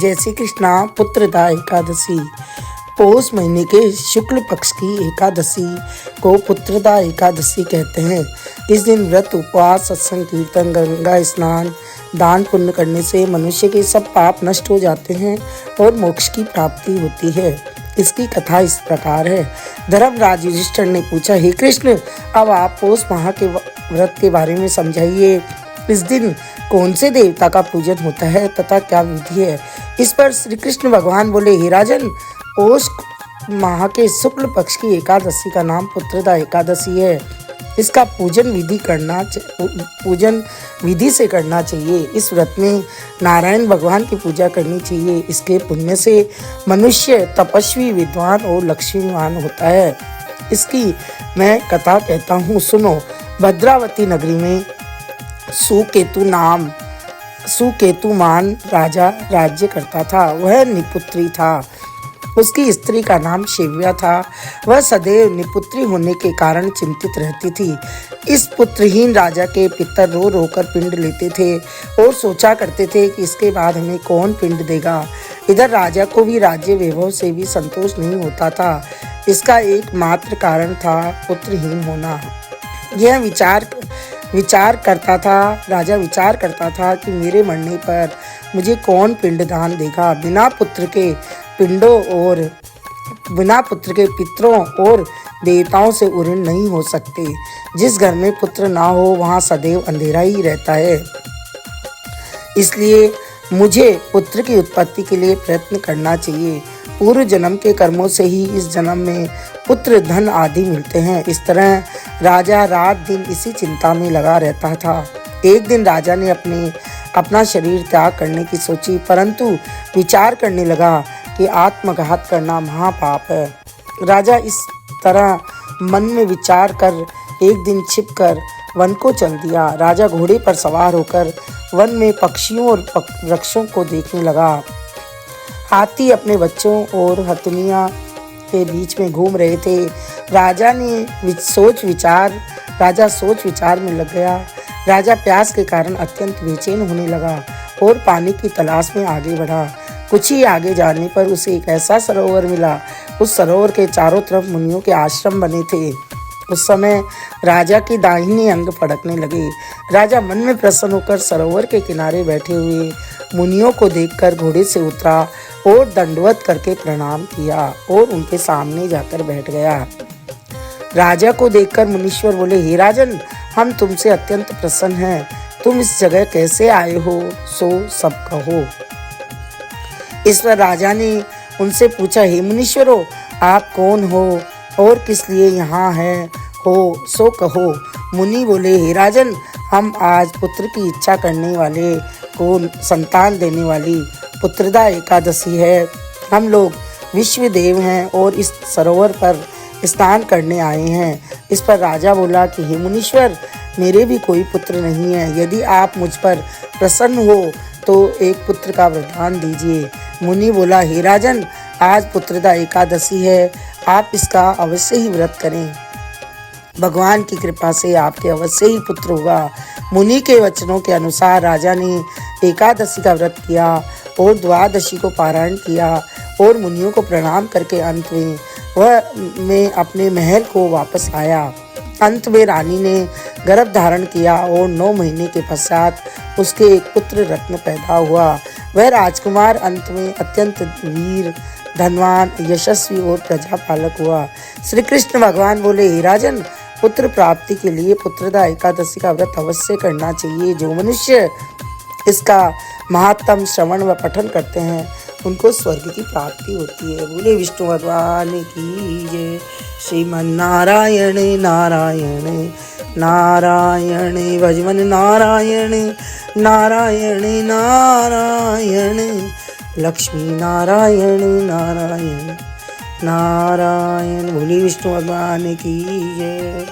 जैसे कृष्णा पुत्रदा एकादशी। पौष महीने के शुक्ल पक्ष की एकादशी को पुत्रदा एकादशी कहते हैं। इस दिन व्रत, उपवास, सत्संग, कीर्तन, गंगा स्नान, दान पुण्य करने से मनुष्य के सब पाप नष्ट हो जाते हैं और मोक्ष की प्राप्ति होती है। इसकी कथा इस प्रकार है। धर्मराज युधिष्ठिर ने पूछा, हे कृष्ण, अब आप पौष माह के व्रत के बारे में समझाइए। इस दिन कौन से देवता का पूजन होता है तथा क्या विधि है? इस पर श्री कृष्ण भगवान बोले, हे राजन, पौष माह के शुक्ल पक्ष की एकादशी का नाम पुत्रदा एकादशी है। इसका पूजन विधि से करना चाहिए। इस व्रत में नारायण भगवान की पूजा करनी चाहिए। इसके पुण्य से मनुष्य तपस्वी, विद्वान और लक्ष्मीवान होता है। इसकी मैं कथा कहता हूँ, सुनो। भद्रावती नगरी में सुकेतुमान राजा राज्य करता था। वह निपुत्री था। उसकी स्त्री का नाम शिव्या था। वह सदैव निपुत्री होने के कारण चिंतित रहती थी। इस पुत्रहीन राजा के पितर रो रो कर पिंड लेते थे और सोचा करते थे कि इसके बाद हमें कौन पिंड देगा। इधर राजा को भी राज्य वैभव से भी संतोष नहीं होता था। इसका एकमात्र कारण था पुत्रहीन होना। यह राजा विचार करता था कि मेरे मरने पर मुझे कौन पिंडदान देगा। बिना पुत्र के पितरों और देवताओं से ऋण नहीं हो सकते। जिस घर में पुत्र ना हो वहाँ सदैव अंधेरा ही रहता है। इसलिए मुझे पुत्र की उत्पत्ति के लिए प्रयत्न करना चाहिए। पूर्व जन्म के कर्मों से ही इस जन्म में पुत्र, धन आदि मिलते हैं। इस तरह राजा रात दिन इसी चिंता में लगा रहता था। एक दिन राजा ने अपना शरीर त्याग करने की सोची, परंतु विचार करने लगा कि आत्मघात करना महापाप है। राजा इस तरह मन में विचार कर एक दिन छिपकर वन को चल दिया। राजा घोड़े पर सवार होकर वन में पक्षियों और वृक्षों को देखने लगा। हाथी अपने बच्चों और हथनिया के बीच में घूम रहे थे। राजा सोच विचार में लग गया। राजा प्यास के कारण अत्यंत बेचैन होने लगा और पानी की तलाश में आगे बढ़ा। कुछ ही आगे जाने पर उसे एक ऐसा सरोवर मिला। उस सरोवर के चारों तरफ मुनियों के आश्रम बने थे। उस समय राजा की दाहिनी अंग फड़कने लगे। राजा मन में प्रसन्न होकर सरोवर के किनारे बैठे हुए मुनियों को देखकर घोड़े से उतरा और दंडवत करके प्रणाम किया और उनके सामने जाकर बैठ गया। राजा को देखकर मुनीश्वर बोले, हे राजन, हम तुमसे अत्यंत प्रसन्न हैं। तुम इस जगह कैसे आए हो, सो सब कहो। इस पर राजा ने उनसे पूछा, हे मुनीश्वरों, आप कौन हो और किस लिए यहाँ हो, सो कहो। मुनि बोले, हे राजन, हम आज पुत्र की इच्छा करने वाले को संतान देने वाली पुत्रदा एकादशी है। हम लोग विश्व देव हैं और इस सरोवर पर स्नान करने आए हैं। इस पर राजा बोला कि हे मुनीश्वर, मेरे भी कोई पुत्र नहीं है। यदि आप मुझ पर प्रसन्न हो तो एक पुत्र का वरदान दीजिए। मुनि बोला, हे राजन, आज पुत्रदा एकादशी है, आप इसका अवश्य ही व्रत करें। भगवान की कृपा से आपके अवश्य ही पुत्र होगा। मुनि के वचनों के अनुसार राजा ने एकादशी का व्रत किया और द्वादशी को पारायण किया और मुनियों को प्रणाम करके अंत में वह अपने महल को वापस आया। अंत में रानी ने गर्भ धारण किया और 9 महीने के पश्चात उसके एक पुत्र रत्न पैदा हुआ। वह राजकुमार अंत में अत्यंत वीर, धनवान, यशस्वी और प्रजापालक हुआ। श्री कृष्ण भगवान बोले, हे राजन, पुत्र प्राप्ति के लिए पुत्रदा एकादशी का व्रत अवश्य करना चाहिए। जो मनुष्य इसका महात्म श्रवण व पठन करते हैं उनको स्वर्ग की प्राप्ति होती है। बोले विष्णु भगवान की जय। श्रीमन्नारायण नारायण नारायण भजमन नारायण नारायण नारायण लक्ष्मी नारायण नारायण नारायण। बोले विष्णु भगवान की जय।